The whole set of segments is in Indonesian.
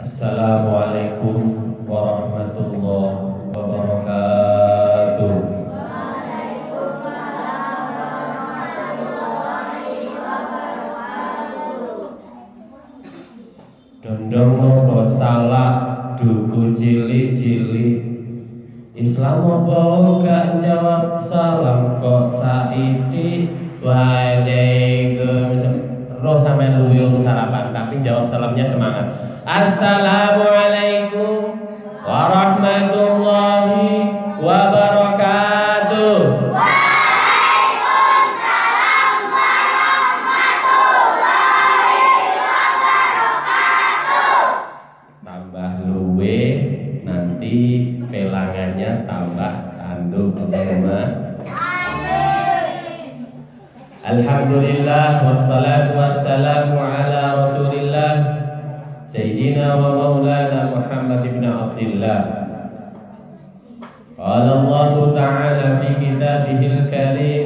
Assalamualaikum warahmatullahi wabarakatuh. Waalaikumsalam warahmatullahi wabarakatuh. Dondong nopo salah duku cilik-cilik. Islam apa gak jawab salam kok saiki. Waalaikumsalam. Roh sampai luyung sarapan tapi jawab salamnya semangat. Assalamualaikum warahmatullahi wabarakatuh. Waalaikumsalam warahmatullahi wabarakatuh. Tambah luwe nanti pelangannya tambah tanduk. Alhamdulillah wassalatu wassalamu ala Rasulillah Sayyidina wa maulana Muhammad ibn Abdillah. Qala Allah Ta'ala fi kitabihil karim,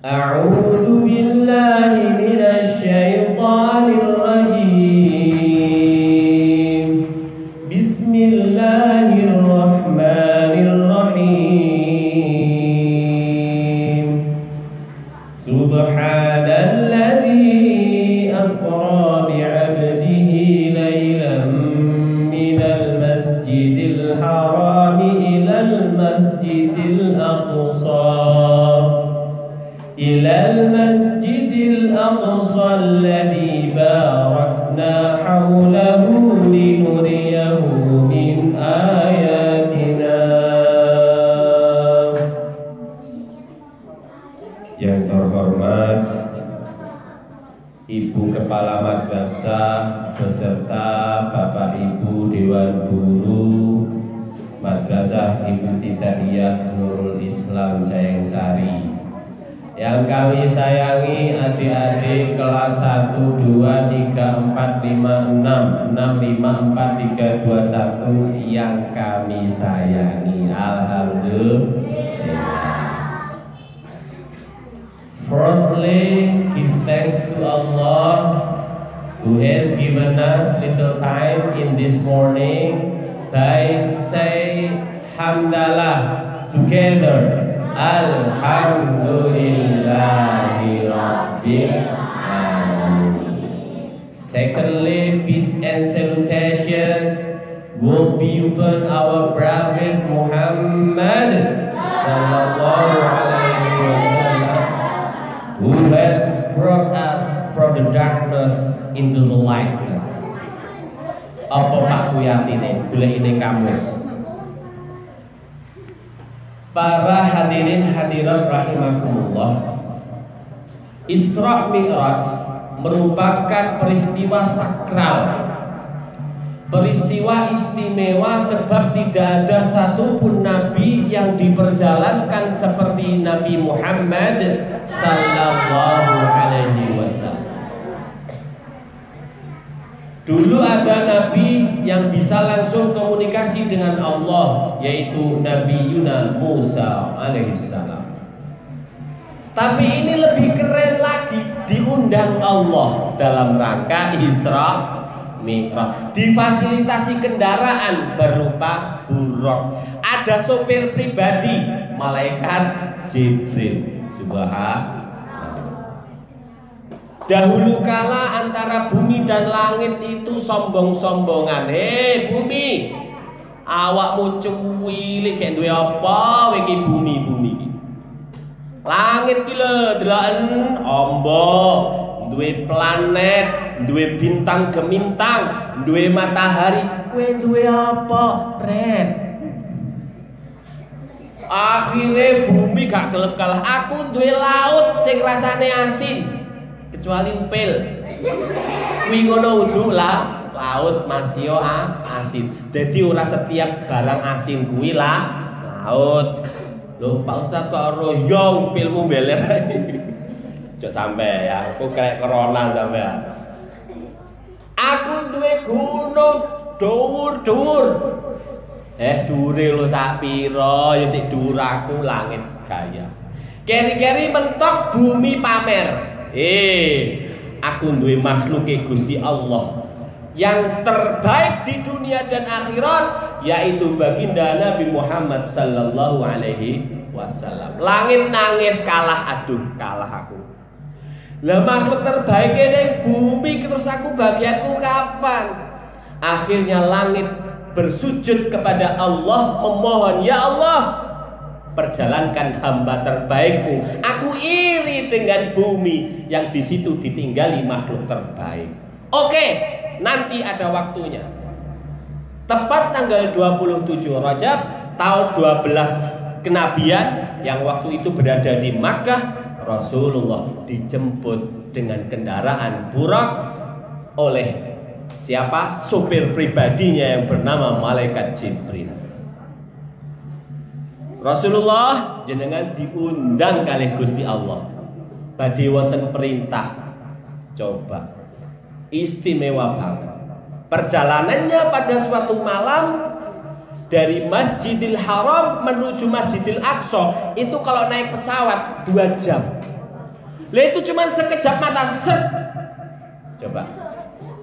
A'udzu billahi minasy syaithanir rajim. Bismillahirrahmanirrahim. Subhanalladzi asra bi'abdihi laylan minal masjidil haram ilal masjidil aqsa alladzi barakna hawlahu linuriyahu min ayatina. Yang terhormat Ibu Kepala Madrasah beserta Bapak Ibu Dewan Guru Madrasah Ibtidaiyah Nurul Islam Jayangsari, yang kami sayangi adik-adik kelas 1, 2, 3, 4, 5, 6, 6, 5, 4, 3, 2, 1 yang kami sayangi. Alhamdulillah. Firstly, give thanks to Allah who has given us little time in this morning by say hamdalah together. Alhamdulillahi Rabbil Alamin. Secondly, peace and salutation will be upon our Prophet Muhammad sallallahu alaihi wasallam, who has brought us from the darkness into the lightness. Apa Pak Kuyati ini? Boleh ini kamus. Para hadirin hadirat rahimakumullah, Isra Mi'raj merupakan peristiwa sakral, peristiwa istimewa, sebab tidak ada satupun nabi yang diperjalankan seperti Nabi Muhammad sallallahu alaihi wasallam. Dulu ada nabi yang bisa langsung komunikasi dengan Allah, yaitu Nabi Yuna Musa alaihissalam. Tapi ini lebih keren lagi, diundang Allah dalam rangka Isra Mi'raj, difasilitasi kendaraan berupa buruk, ada sopir pribadi, malaikat Jibril. Subhanallah. Dahulu kala antara bumi dan langit itu sombong-sombongan. Bumi, awakmu cuwili kayak duwe apa iki bumi. Langit ki lho deloken ombo, duwe planet, duwe bintang gemintang, duwe matahari. Kowe duwe apa? Pret. Akhirnya bumi gak gelem kalah. Aku duwe laut sing rasane asin, kecuali upil. Kuwi ngono uduk lah, laut masih asin. Jadi ora setiap barang asin kuwi lah laut. Loh Pak Ustadz kok royo upilmu beler. Jok sampai ya, aku kayak corona sampai. Aku duwe gunung dhuwur-dhuwur. Dhuwure lho sak pira, ya sik dhuwur aku langit gaya. Keri-keri mentok bumi pamer. Aku duwe makhluke Gusti Allah yang terbaik di dunia dan akhirat, yaitu baginda Nabi Muhammad sallallahu alaihi wasallam. Langit nangis, kalah, aduh kalah aku. Lah makhluk terbaik ini bumi, terus aku bagianku kapan? Akhirnya langit bersujud kepada Allah, memohon, ya Allah, perjalankan hamba terbaikmu. Aku iri dengan bumi yang di situ ditinggali makhluk terbaik. Oke, nanti ada waktunya. Tepat tanggal 27 Rajab tahun 12 kenabian yang waktu itu berada di Makkah, Rasulullah dijemput dengan kendaraan burak oleh siapa? Supir pribadinya yang bernama Malaikat Jibril. Rasulullah jenengan diundang kalih Gusti Allah. Badhe wonten perintah. Coba istimewa banget. Perjalanannya pada suatu malam dari Masjidil Haram menuju Masjidil Aqsa itu kalau naik pesawat 2 jam. Lah itu cuma sekejap mata set. Coba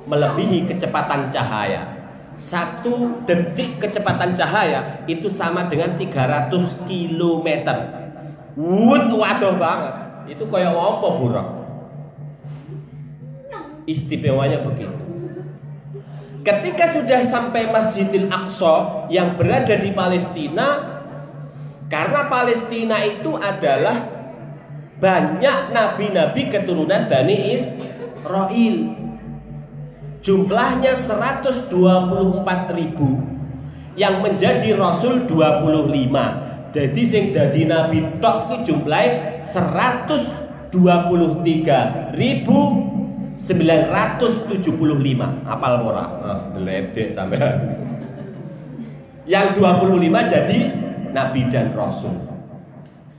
melebihi kecepatan cahaya. 1 detik kecepatan cahaya itu sama dengan 300 km. Waduh banget. Itu kayak apa burak? Istimewanya begitu. Ketika sudah sampai Masjidil Aqsa yang berada di Palestina, karena Palestina itu adalah banyak nabi-nabi keturunan Bani Israel. Jumlahnya 124.000, yang menjadi rasul 25. Jadi sing dadi nabi tok iki jumlahe 123.975. Apal ora? Ledek sampean. Yang 25 jadi nabi dan rasul.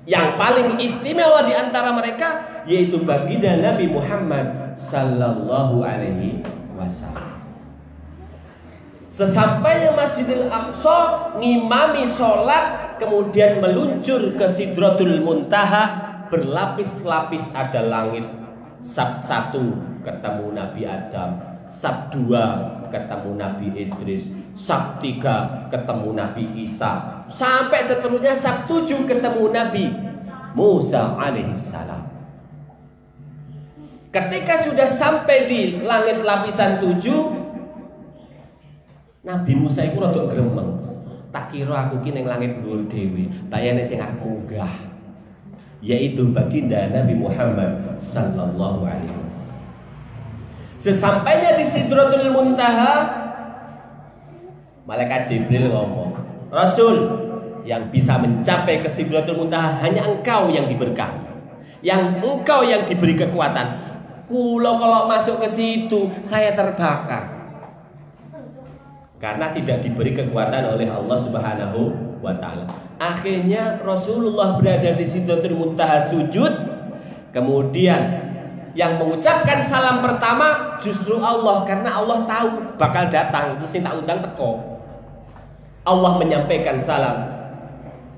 Yang paling istimewa di antara mereka yaitu baginda Nabi Muhammad sallallahu alaihi wasallam. Sesampainya Masjidil Aqsa, ngimami sholat, kemudian meluncur ke Sidratul Muntaha. Berlapis-lapis ada langit. Sab 1 ketemu Nabi Adam, Sab 2 ketemu Nabi Idris, Sab 3 ketemu Nabi Isa, sampai seterusnya Sab 7 ketemu Nabi Musa alaihissalam. Ketika sudah sampai di langit lapisan 7, Nabi Musa itu rada gremeng. Tak kira aku ki ning langit dhuwur dhewe, bayane sing aku munggah. Yaitu baginda Nabi Muhammad sallallahu alaihi wasallam. Sesampainya di Sidratul Muntaha, Malaikat Jibril ngomong, "Rasul, yang bisa mencapai ke Sidratul Muntaha hanya engkau yang diberkahi. Yang engkau yang diberi kekuatan. Kula kalau masuk ke situ saya terbakar." Karena tidak diberi kekuatan oleh Allah Subhanahu wa taala. Akhirnya Rasulullah berada di Sidratul Muntaha sujud. Kemudian yang mengucapkan salam pertama justru Allah, karena Allah tahu bakal datang, itu sing tak undang teko. Allah menyampaikan salam.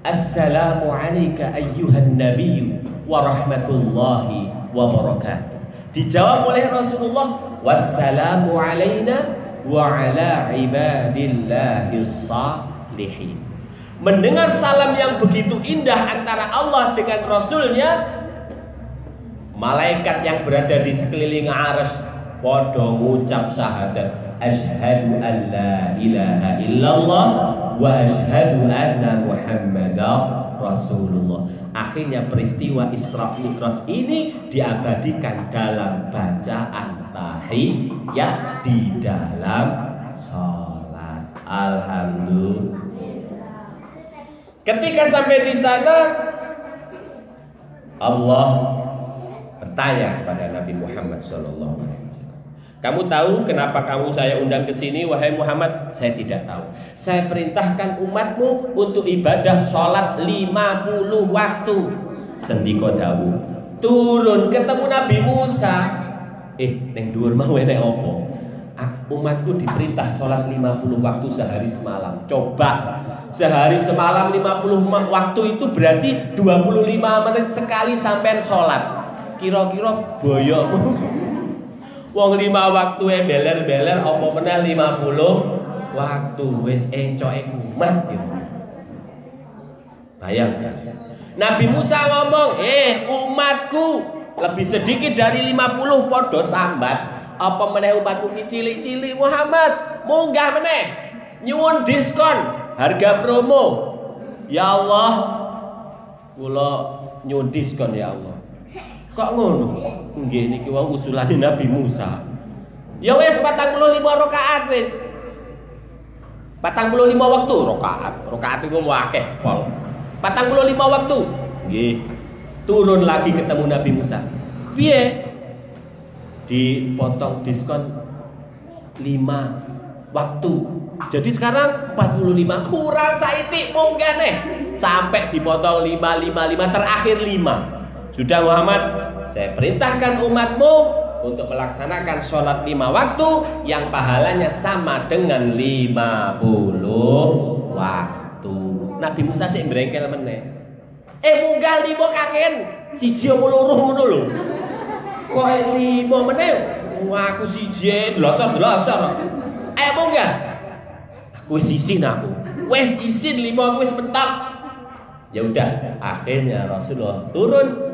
Assalamu alayka ayyuhan nabiyyu wa rahmatullahi wa barakatuh. Dijawab oleh Rasulullah, wassalamu alayna wa ala ibadillahis salihin. Mendengar salam yang begitu indah antara Allah dengan Rasulnya, malaikat yang berada di sekeliling arsy padha ngucap syahadat, asyhadu an la ilaha illallah wa asyhadu anna muhammadar rasulullah. Akhirnya peristiwa Isra Mi'raj ini diabadikan dalam bacaan tahiyat di dalam sholat. Alhamdulillah. Ketika sampai di sana, Allah bertanya kepada Nabi Muhammad SAW, kamu tahu kenapa saya undang ke sini, wahai Muhammad? Saya tidak tahu. Saya perintahkan umatmu untuk ibadah sholat 50 waktu. Sendika dawuh, turun ketemu Nabi Musa. Neng dhuwur mau enek apa? Umatku diperintah sholat 50 waktu sehari semalam. Coba, sehari semalam 50 waktu itu berarti 25 menit sekali sampean sholat. Kira-kira boyokmu Wong 5 waktu beler-beler apa meneh 50 waktu wis encoke kumat ya. Bayangkan. Nabi Musa ngomong, umatku lebih sedikit dari 50 podo sambat. Apa meneh umatku ki cilik-cilik Muhammad, munggah meneh. Nyuwun diskon, harga promo. Ya Allah, kula nyuwun diskon ya Allah. Kok ngono? Nggih niki wau usulane Nabi Musa. Ya wis 45 rakaat wis. 45 waktu rakaat. Rakaat iku mau akeh pol. 45 waktu. Nggih. Turun lagi ketemu Nabi Musa. Piye? Dipotong diskon 5 waktu. Jadi sekarang 45 kurang saitik munggah nih. Sampai dipotong 5 terakhir 5. Sudah Muhammad, saya perintahkan umatmu untuk melaksanakan sholat 5 waktu yang pahalanya sama dengan 50 waktu. Nabi Musa sik brengkel meneh. Munggah 5 kaken, siji apa loro ngono lho. Kok 5 meneh? Aku siji delosor. Ayo munggah. Aku wis isin aku. Wis isin 5 aku wis mentok. Ya udah, akhirnya Rasulullah turun.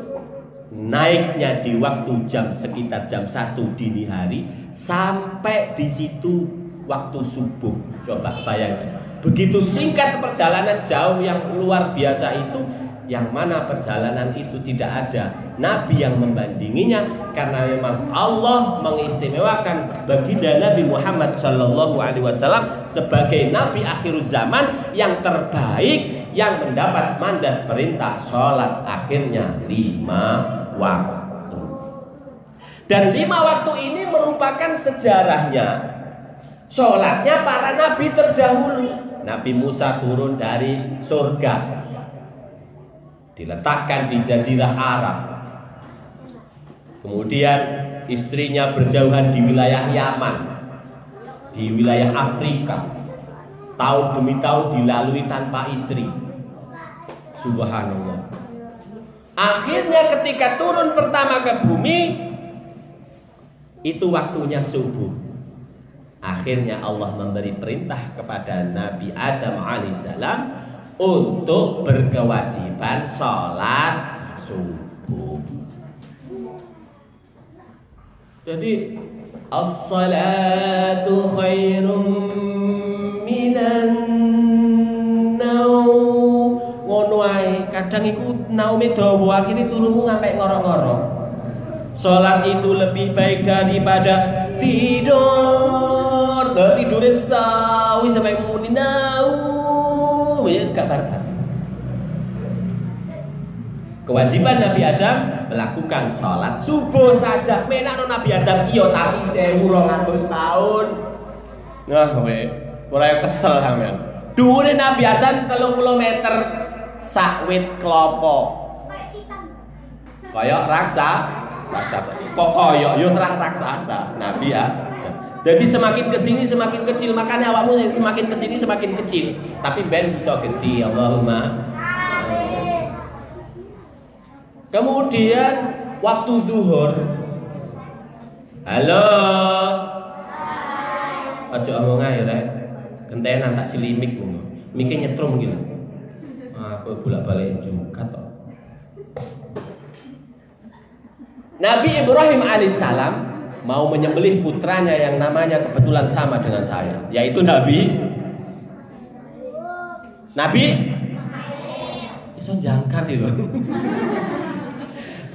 Naiknya di waktu sekitar jam 1 dini hari sampai di situ waktu subuh. Coba bayangkan, begitu singkat perjalanan jauh yang luar biasa itu, yang mana perjalanan itu tidak ada nabi yang membandinginya, karena memang Allah mengistimewakan baginda Nabi Muhammad SAW sebagai nabi akhir zaman yang terbaik, yang mendapat mandat perintah sholat akhirnya 5 waktu. Dan 5 waktu ini merupakan sejarahnya sholatnya para nabi terdahulu. Nabi Musa turun dari surga, diletakkan di Jazirah Arab. Kemudian istrinya berjauhan di wilayah Yaman, di wilayah Afrika. Tahun demi tahun dilalui tanpa istri. Subhanallah. Akhirnya ketika turun pertama ke bumi, itu waktunya subuh. Akhirnya Allah memberi perintah kepada Nabi Adam alaihissalam untuk berkewajiban sholat subuh. Jadi as-salatu khairum minan naum. Ngono ae, kadang iku naume dawa akhire turumu ngampe ngorok-ngorok. Sholat itu lebih baik daripada tidur. Tidure sawi sampai muni naum. Ya kabar. Kewajiban Nabi Adam melakukan sholat subuh saja. Menakno Nabi Adam iya tapi 1200 tahun. Nah, ora kesel sampean. Dhuwure Nabi Adam 30 meter sakwit klopo. Kaya raksasa. Kok kaya yo terah raksasa Nabi Adam. Jadi semakin kesini semakin kecil, makanya awakmu semakin kesini semakin kecil. Tapi ben bisa gede, Allahumma. Kemudian waktu zuhur. Halo. Aja omong ae rek. Gentenan tak silimik ngono. Mike nyetrum gitu. Aku bolak-balik juga toh. Nabi Ibrahim alaihissalam mau menyembelih putranya yang namanya kebetulan sama dengan saya, yaitu Nabi iso jangkar lho.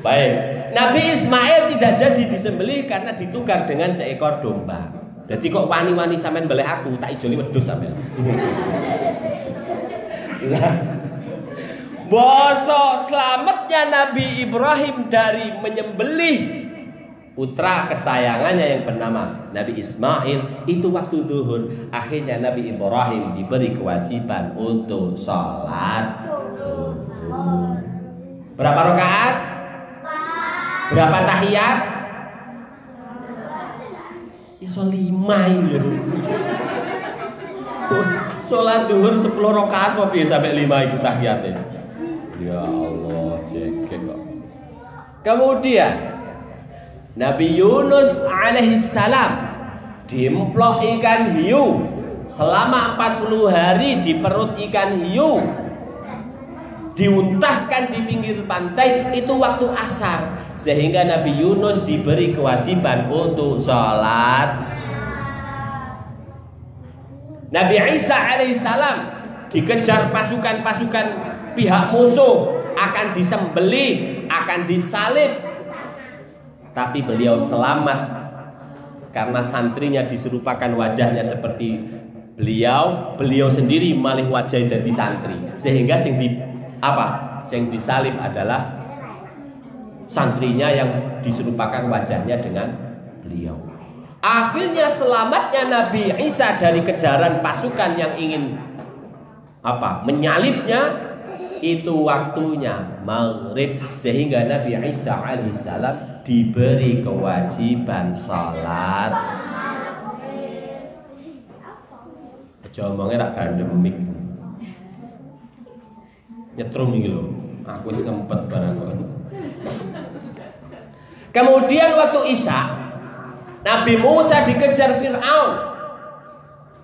Baik, Nabi Ismail tidak jadi disembelih karena ditukar dengan seekor domba. Jadi kok wani-wani sampean mbelih aku, tak ijoli wedhus sampean. Lah, bosok selamatnya Nabi Ibrahim dari menyembelih putra kesayangannya yang bernama Nabi Ismail itu waktu zuhur. Akhirnya Nabi Ibrahim diberi kewajiban untuk sholat zuhur. Berapa rakaat? Berapa tahiyat? Iso 5 lho. Sholat zuhur 10 rakaat kok bisa sampai 5 itu tahiyatnya. Ya Allah, cekek kok. Kemudian Nabi Yunus alaihissalam dimplok ikan hiu selama 40 hari di perut ikan hiu, diuntahkan di pinggir pantai. Itu waktu asar, sehingga Nabi Yunus diberi kewajiban untuk sholat. Nabi Isa alaihissalam dikejar pasukan-pasukan pihak musuh, akan disembelih, akan disalib. Tapi beliau selamat karena santrinya diserupakan wajahnya seperti beliau sendiri malah wajah dari santri, sehingga sing disalib adalah santrinya yang diserupakan wajahnya dengan beliau. Akhirnya selamatnya Nabi Isa dari kejaran pasukan yang ingin menyalibnya. Itu waktunya maghrib, sehingga Nabi Isa alaihissalam diberi kewajiban sholat. Aja omongnya tak pandemik, nyetrum iki lho, aku wis ngempet barang. Kemudian waktu Isya, Nabi Musa dikejar Fir'aun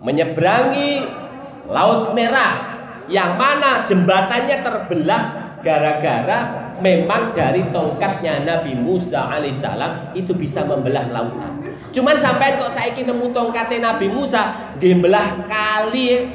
menyeberangi Laut Merah, yang mana jembatannya terbelah gara-gara memang dari tongkatnya Nabi Musa alaihissalam itu bisa membelah lautan. Cuman sampai kok saiki nemu tongkatnya Nabi Musa dimbelah kali,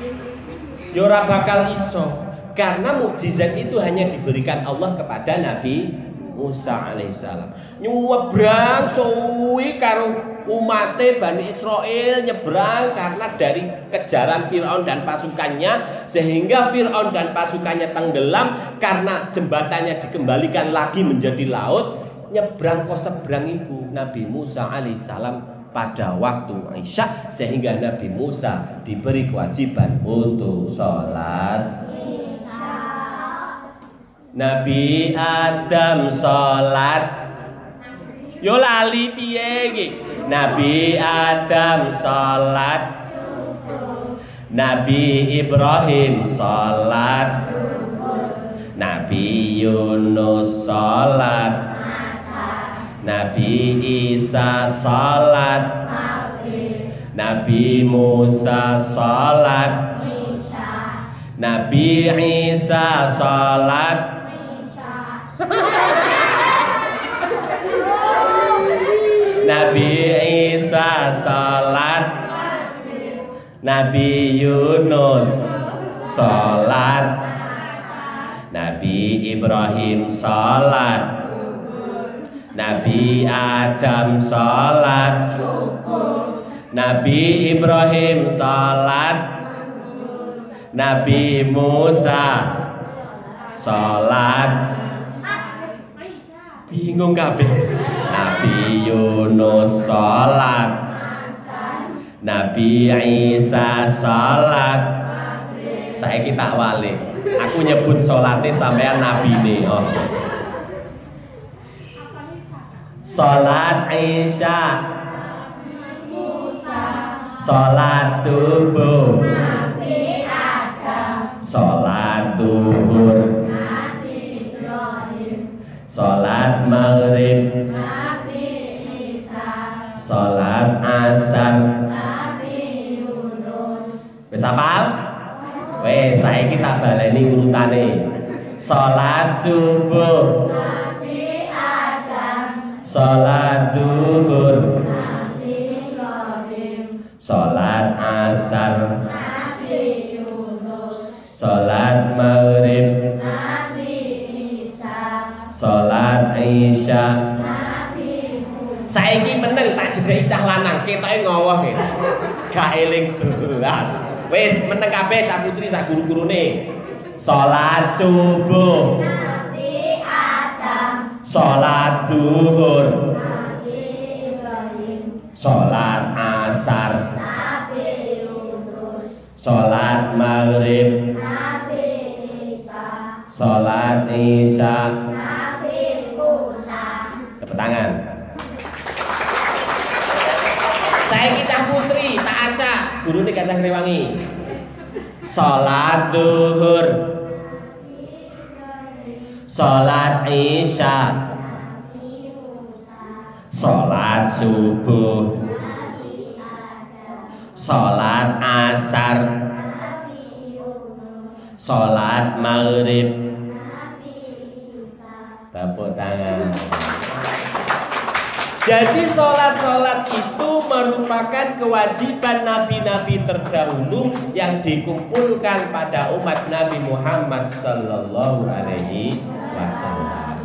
ya ora bakal iso, karena mukjizat itu hanya diberikan Allah kepada Nabi Musa alaihissalam. Nyebrang suwi karo umate Bani Israel, nyebrang karena dari kejaran Fir'aun dan pasukannya, sehingga Fir'aun dan pasukannya tenggelam karena jembatannya dikembalikan lagi menjadi laut. Nyebrang kok seberang iku Nabi Musa alaihissalam pada waktu Isya, sehingga Nabi Musa diberi kewajiban untuk sholat. Nabi Adam sholat, yo lali piye iki? Nabi Adam sholat, Nabi Ibrahim sholat, Nabi Yunus sholat, Nabi Isa sholat, Nabi Musa sholat, Nabi Isa sholat. Nabi Isa sholat, Nabi Yunus sholat, Nabi Ibrahim sholat, Nabi Adam sholat, Nabi Ibrahim sholat, Nabi Musa sholat. Bingung kabeh. Nabi Yunus sholat, Nabi Isa sholat. Saiki tak wale, aku nyebut sholatnya sampean Nabi nih. Sholat Isya, sholat subuh, sholat duhur, sholat maghrib, sholat asar. Wis hafal? Wis saiki tak baleni urutane. Sholat subuh, sholat duhur, sholat asar, sholat maghrib, sholat isya. Saiki meneng tak jedheki cah lanang, ketoke ngowoh iki. Gak eling belas. Wis meneng kabeh cah putri sak guru-gurune. Sholat subuh, Nabi Adam. Sholat duhur, Nabi Ibrahim. Sholat asar, Nabi Yunus. Sholat maghrib, Nabi Isa. Sholat isya, Nabi Musa. Tepuk tangan. Saiki cah putri tak acak, gurune gak cah ngrewangi. Sholat duhur, sholat isya, Sholat subuh, sholat asar, sholat maghrib. Tepuk tangan. Jadi sholat-sholat itu merupakan kewajiban nabi-nabi terdahulu yang dikumpulkan pada umat Nabi Muhammad Sallallahu Alaihi Wasallam.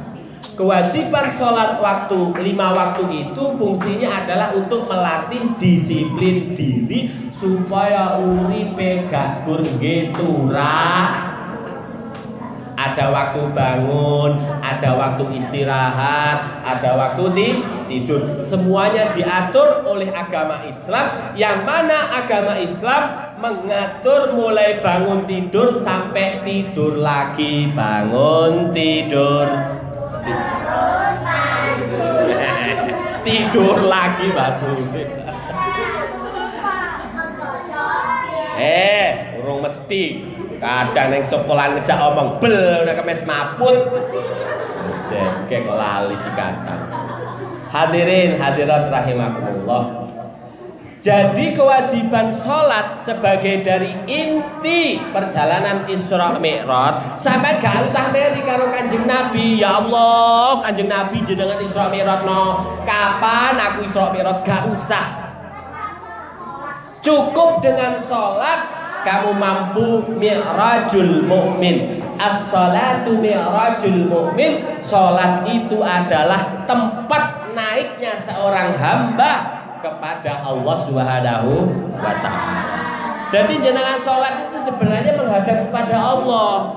Kewajiban sholat waktu 5 waktu itu fungsinya adalah untuk melatih disiplin diri supaya uripe gak turah. Ada waktu bangun, ada waktu istirahat, ada waktu tidur. Semuanya diatur oleh agama Islam, yang mana agama Islam mengatur mulai bangun tidur sampai tidur lagi. Bangun tidur, tidur lagi maksudnya. Urung mesti. Kadang yang sekolah ngejak omong bel udah kemes maput. Jekek lali si kata. Hadirin hadirat rahimakumullah. Jadi kewajiban sholat sebagai dari inti perjalanan Isra Mi'raj. Sampai gak usah meri karo Kanjeng Nabi. Ya Allah, Kanjeng Nabi jenengan Isra Mi'raj no. Kapan aku Isra Mi'raj? Gak usah. Cukup dengan sholat kamu mampu mi'rajul mu'min. As-salatu mi'rajul mu'min. Sholat itu adalah tempat naiknya seorang hamba kepada Allah Subhanahu wa ta'ala. Jadi jenengan sholat itu sebenarnya menghadap kepada Allah.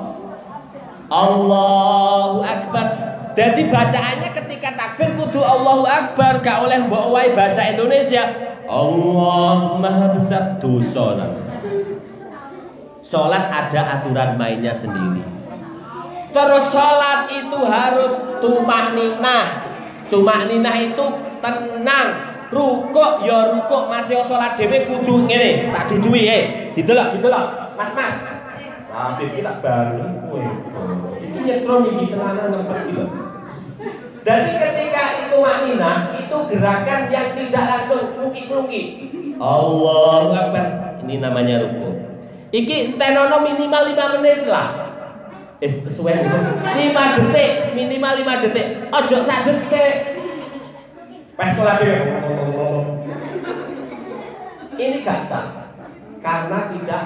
Allahu Akbar. Jadi bacaannya ketika takbir kudu Allahu Akbar, gak oleh mbok wae bahasa Indonesia. Allah Maha Besar dosa. Sholat ada aturan mainnya sendiri. Terus sholat itu harus tumakninah. Tumakninah itu tenang. Rukuk ya rukuk, masih sholat dhewe kudu ngene, tak dudui didelok. Mas. Tapi kita baru kowe. Iki nyetrum iki tenanan ngerti lho. Jadi ketika itu makninah, itu gerakan yang tidak langsung cungki-cungki. Allahu Akbar. Ini namanya rukuk. Iki tenono minimal 5 menit lah. Sesuai 5 detik, minimal 5 detik. Ojo sak detik. Pas sholat ini gak sah karena tidak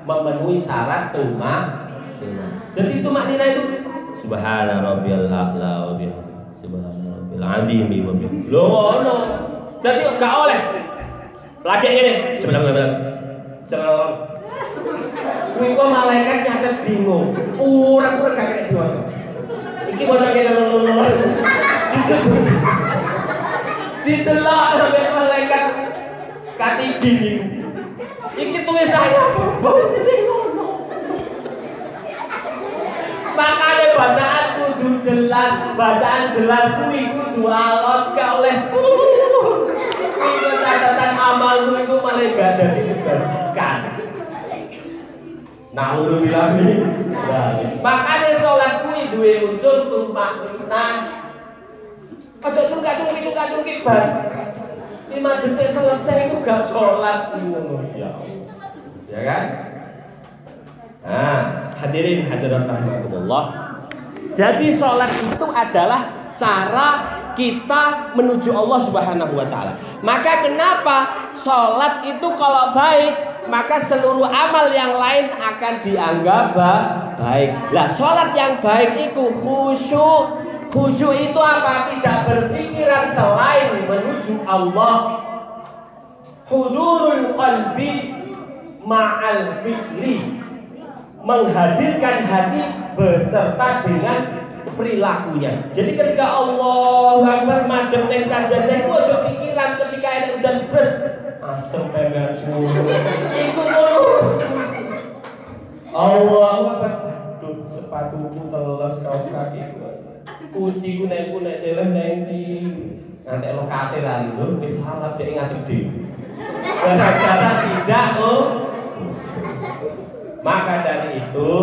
memenuhi syarat tumakninah. Jadi tumakninah itu subhana rabbiyal a'la wa bihamdihi subhana rabbil azim wa bihamdihi. Loh. Jadi gak oleh. Lagi ngene, subhanallah. Kuwi kok malaikat nyatet bingung. Urang-urang gak kena diwaca. Iki waca kene lho. Ditelok sampai malaikat katidin niku. Iki tulisannya ngono. Makanya bacaan kudu jelas, bacaan jelas kuwi kudu alot gak oleh. Iki catatan amalmu iku malah gak dadi kebajikan. Nauzubillah. Makanya sholat kuwi duwe unsur tumakninah. Ojo cungkak-cungkik bar. 5 detik selesai itu gak sholat ngono ya kan? Nah, hadirin hadirat rahimakumullah. Jadi sholat itu adalah cara kita menuju Allah Subhanahu wa ta'ala. Maka kenapa sholat itu kalau baik, maka seluruh amal yang lain akan dianggap baik. Lah sholat yang baik itu khusyuk. Khusyuk itu apa? Tidak berpikiran selain menuju Allah. Hudurul qalbi ma'al fikri. Menghadirkan hati beserta dengan perilakunya. Jadi ketika Allah Akbar madem ning sajadah iku aja pikiran ketika enek udan bres asem pemelku. Iku ngono. Allah Akbar. Aduh, sepatuku teles, kaos kakiku. Kunciku nek teleh nang ndi. Nanti lokate lali lho wis salat dhek ngatur dhewe. Gara-gara tidak Maka dari itu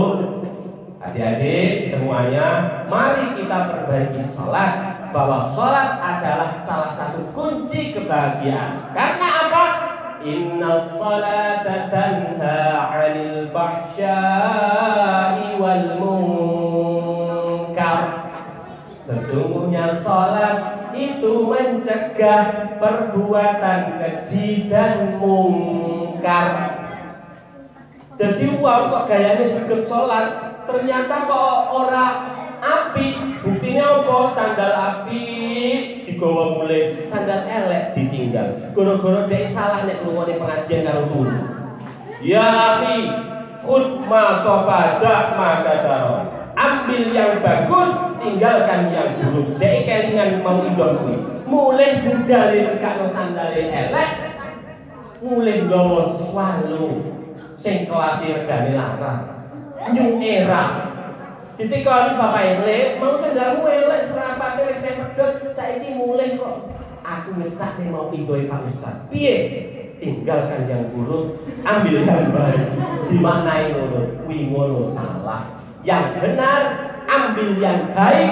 adik-adik semuanya, mari kita perbaiki sholat bahwa sholat adalah salah satu kunci kebahagiaan. Karena apa? Inna sholata tanha 'anil fahsya'i wal munkar. Sesungguhnya sholat itu mencegah perbuatan keji dan mungkar. Jadi uang kok gayanya sregep sholat, ternyata kok ora api. Buktinya apa? Sandal api digawa mulai, sandal elek ditinggal. Goro-goro dhek salah nek ngrungokne pengajian karo guru. Ya akhi, khudh ma safada ma kadaro. Ambil yang bagus, tinggalkan yang buruk. Dhek kelingan mau idon kuwi. Mulih budale tekakno sandale elek, mulih nggawa swalu sing kelas regane larang. New era. Ditikoni bapak elek, mau sandalmu elek serapate wis pedhot, saiki mulih kok. Aku ngecak ning mau idoi Pak Ustaz. Piye? Tinggalkan yang buruk, ambil yang baik. Dimaknai ngono, kuwi ngono salah. Yang benar, ambil yang baik,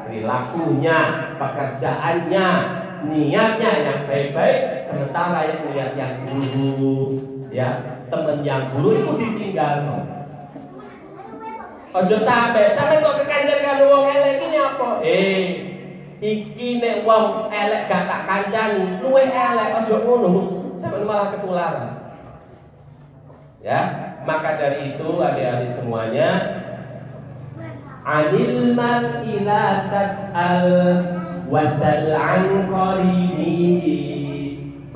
perilakunya, pekerjaannya, niatnya yang baik-baik, sementara yang niat yang buruk, ya, temen yang buruk itu ditinggal. Ojo sampai kok kekancan karo wong elek iki apa? Iki nek wong elek gak tak kancani, luwih elek, ojo ngono. Sampeyan malah ketularan. Ya, maka dari itu adik-adik semuanya, anil mas'ila tas'al wasal an qarini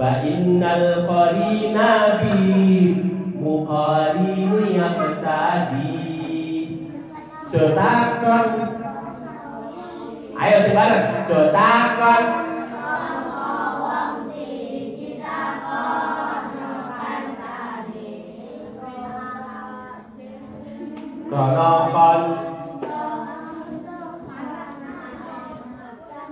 fa innal qarina bi muqarini yaqtadi. Jotakon, ayo sebarang. Jotakon, kronokon,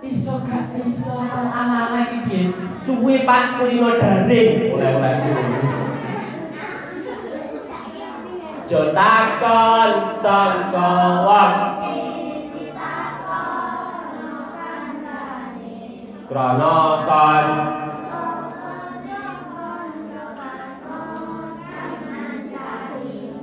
iso gak iso anak-anak iki suwe Pak kulino daring oleh-oleh. Jotakon sangka wong kronokon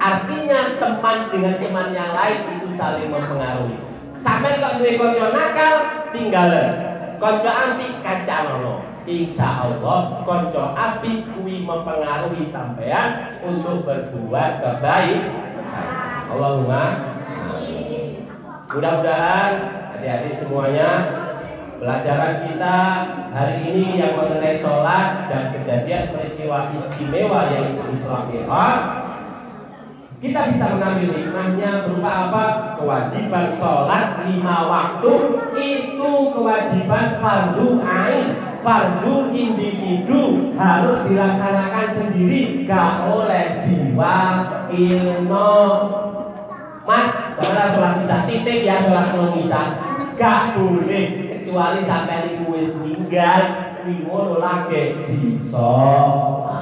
artinya teman dengan teman yang lain itu saling mempengaruhi. Sampai kok duwe kanca nakal tinggalan, kanca anti kacanono. Insya Allah kanca apik kuwi mempengaruhi sampean untuk berbuat kebaikan. Allahumma amin. Mudah-mudahan adik-adik semuanya, pelajaran kita hari ini yang mengenai sholat dan kejadian peristiwa istimewa yaitu Isra Mi'raj, kita bisa mengambil hikmahnya berupa apa? Kewajiban sholat 5 waktu itu kewajiban fardu ain, fardu individu, harus dilaksanakan sendiri, gak oleh diwakilno. Mas, bagaimana sholat isya? Titip ya sholat isya, gak boleh kecuali sampai ibu wis ninggal, ngono lagi disolati.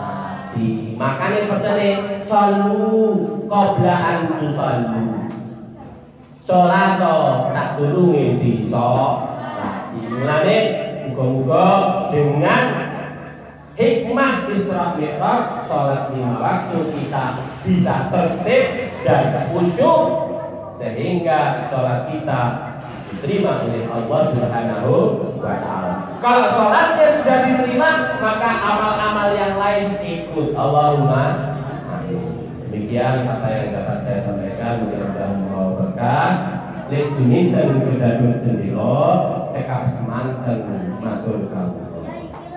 Makanya pesene solu qabla an tusallu. Salat sak durunge disolati. Mulane muga-muga dengan hikmah Isra Mi'raj salat 5 waktu kita bisa tertib dan khusyuk sehingga salat kita diterima oleh Allah Subhanahu wa taala. Kalau sholatnya sudah diterima, maka amal-amal yang lain ikut. Allahumma amin. Demikian apa yang dapat saya sampaikan, mudah-mudahan membawa berkah. Lek dinten kedadosan jendela, cekap semanten matur kawula.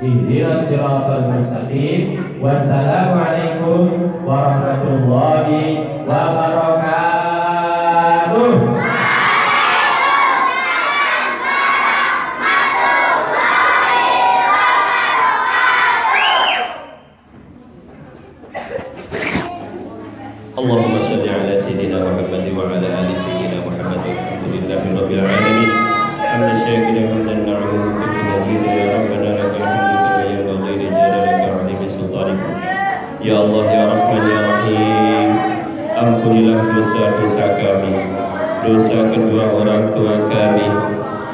Ihdinas siratal mustaqim. Wassalamualaikum warahmatullahi wabarakatuh. Allahumma shalli ala sayyidina Muhammad wa ala ali sayyidina Muhammad walhamdulillahi rabbil alamin hamdan syakiran hamdan na'uhu tajid ya rabbana lakal hamdu kama yanbaghi li jalalika wa 'azimi sultanik. Ya Allah ya Rahman ya Rahim, ampunilah dosa-dosa kami, dosa kedua orang tua kami,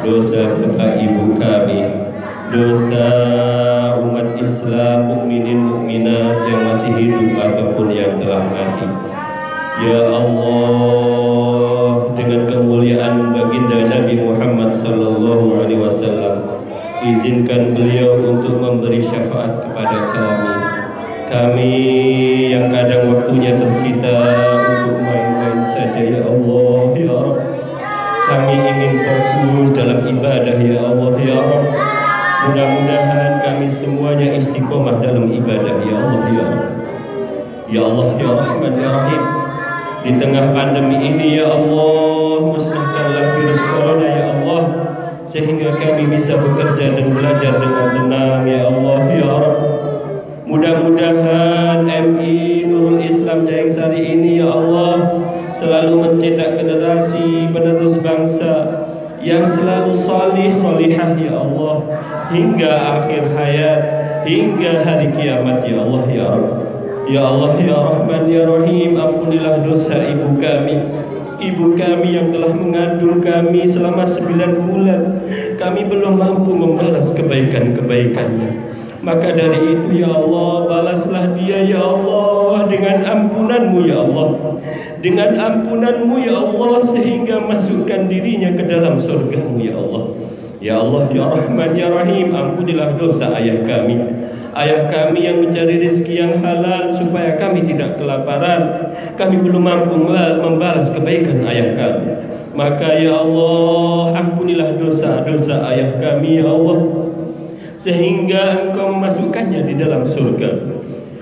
dosa bapak ibu kami, dosa umat Islam, mukminin mukminat yang masih hidup ataupun yang telah mati. Ya Allah, dengan kemuliaan baginda Nabi Muhammad sallallahu alaihi wasallam, izinkan beliau untuk memberi syafaat kepada kami. Kami yang kadang waktunya tersita untuk main-main saja, ya Allah, ya Rabb. Kami ingin fokus dalam ibadah, ya Allah, ya Rabb. Mudah-mudahan kami semuanya istiqomah dalam ibadah, ya Allah, ya Rabb. Ya Allah, ya Rahman, ya Rahim. Di tengah pandemi ini, ya Allah, musnahkanlah virus corona, ya Allah, sehingga kami bisa bekerja dan belajar dengan tenang, ya Allah, ya Rabb. Mudah-mudahan MI Nurul Islam Caheng Sari ini, ya Allah, selalu mencetak generasi penerus bangsa yang selalu salih salihah, ya Allah, hingga akhir hayat, hingga hari kiamat, ya Allah, ya Rabb. Ya Allah, ya Rahman, ya Rahim, ampunilah dosa ibu kami. Ibu kami yang telah mengandung kami selama 9 bulan, kami belum mampu membalas kebaikan-kebaikannya. Maka dari itu, ya Allah, balaslah dia, ya Allah, dengan ampunan-Mu, ya Allah. Dengan ampunan-Mu, ya Allah, sehingga masukkan dirinya ke dalam surga-Mu, ya Allah. Ya Allah, ya Rahman, ya Rahim, ampunilah dosa ayah kami. Ayah kami yang mencari rezeki yang halal supaya kami tidak kelaparan. Kami belum mampu membalas kebaikan ayah kami. Maka ya Allah, ampunilah dosa-dosa ayah kami, ya Allah, sehingga Engkau memasukkannya di dalam surga.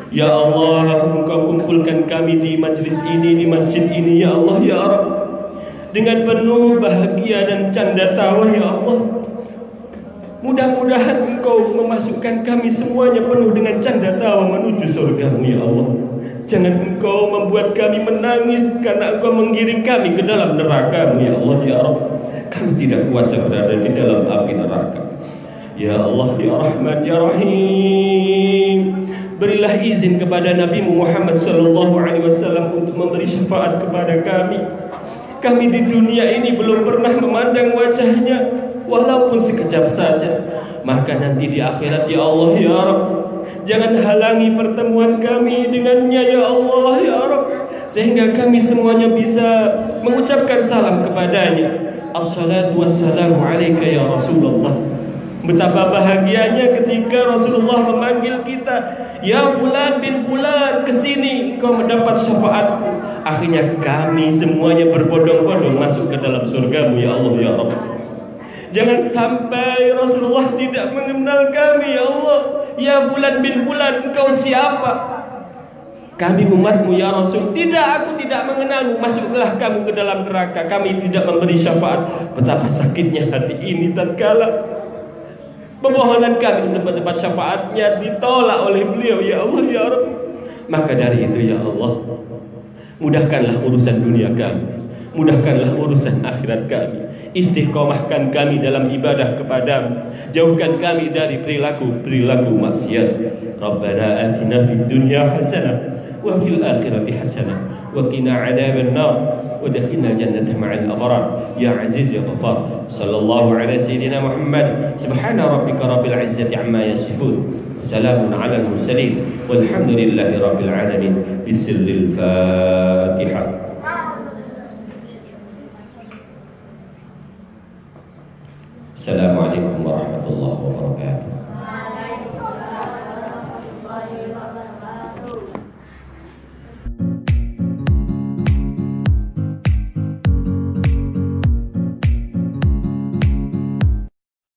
Ya Allah, Engkau kumpulkan kami di majlis ini, di masjid ini, ya Allah, ya Rabb, dengan penuh bahagia dan canda tawa, ya Allah. Mudah-mudahan Engkau memasukkan kami semuanya penuh dengan canda tawa menuju surga-Mu, ya Allah. Jangan Engkau membuat kami menangis karena Engkau menggiring kami ke dalam neraka-Mu, ya Allah, ya Rabb. Kami tidak kuasa berada di dalam api neraka. Ya Allah, ya Rahman, ya Rahim, berilah izin kepada Nabi Muhammad sallallahu alaihi wasallam untuk memberi syafaat kepada kami. Kami di dunia ini belum pernah memandang wajahnya, walaupun sekejap saja. Maka nanti di akhirat, ya Allah, ya Rabb, jangan halangi pertemuan kami dengannya, ya Allah, ya Rabb, sehingga kami semuanya bisa mengucapkan salam kepadanya. Assalatu wassalamu alaika ya Rasulullah. Betapa bahagianya ketika Rasulullah memanggil kita, ya fulan bin fulan, kesini engkau mendapat syafaat. Akhirnya kami semuanya berbondong-bondong masuk ke dalam surga-Mu, ya Allah, ya Rabb. Jangan sampai Rasulullah tidak mengenal kami, ya Allah. Ya fulan bin fulan, engkau siapa? Kami umat-Mu, ya Rasul. Tidak, aku tidak mengenalmu. Masuklah kamu ke dalam neraka. Kami tidak memberi syafaat. Betapa sakitnya hati ini tatkala permohonan kami untuk mendapat syafaatnya ditolak oleh beliau, ya Allah, ya Rabb. Maka dari itu, ya Allah, mudahkanlah urusan dunia kami, mudahkanlah urusan akhirat kami. Istiqomahkan kami dalam ibadah kepadamu. Jauhkan kami dari perilaku maksiat. Rabbana atina fid dunya hasanah wa fil akhirati hasanah wa qina adzaban nar wa adkhilna jannata ma'al abrar ya aziz ya ghafar. Sallallahu ala sayyidina Muhammad. Subhana rabbika rabbil izzati amma yasifun. Salamun ala al-mursalin walhamdulillahi rabbil alamin. Bisirril Fatihah. Assalamualaikum warahmatullahi wabarakatuh. Waalaikumsalam warahmatullahi wabarakatuh.